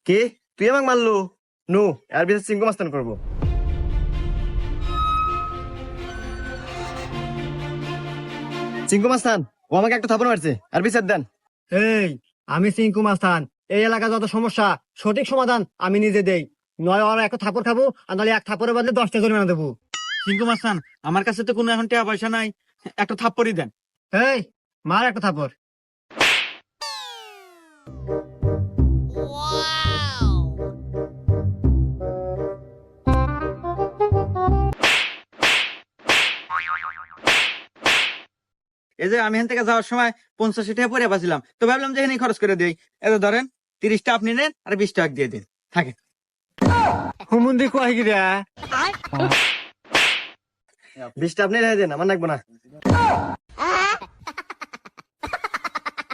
কি তুই আমাকে মারলু? নু এর বিচার চিঙ্কু মাস্তান করবো। চিঙ্কু মাস্তান ও আমাকে একটা থাপড় মারছে, আর বিচার দেন। এই আমি সিংকু মাস্তান, এই এলাকা যত সমস্যা সঠিক সমাধান আমি নিজে দেই। নয় ওরা একটা থাপড় খাবো, আর নাহলে এক থাপড়ের বদলে 10টা জরিমানা দেবো। সিংকু মাস্তান, আমার কাছে তো কোনো এখন টাকা পয়সা নাই, একটা থাপ্পড়ই দেন। এই মার একটা থাপড়। এই যে আমি এখান থেকে যাওয়ার সময় 50 টাকা পরে পাচ্ছিলাম, তো ভাবলাম যে এখানে খরচ করে দিই। এত ধরেন 30টা আপনি নেন আর 20 টাকা দিয়ে দিন, থাকে। হুমুন্দি কয় গিরা? 20টা আপনি রেখে দেন, আমার লাগবে না।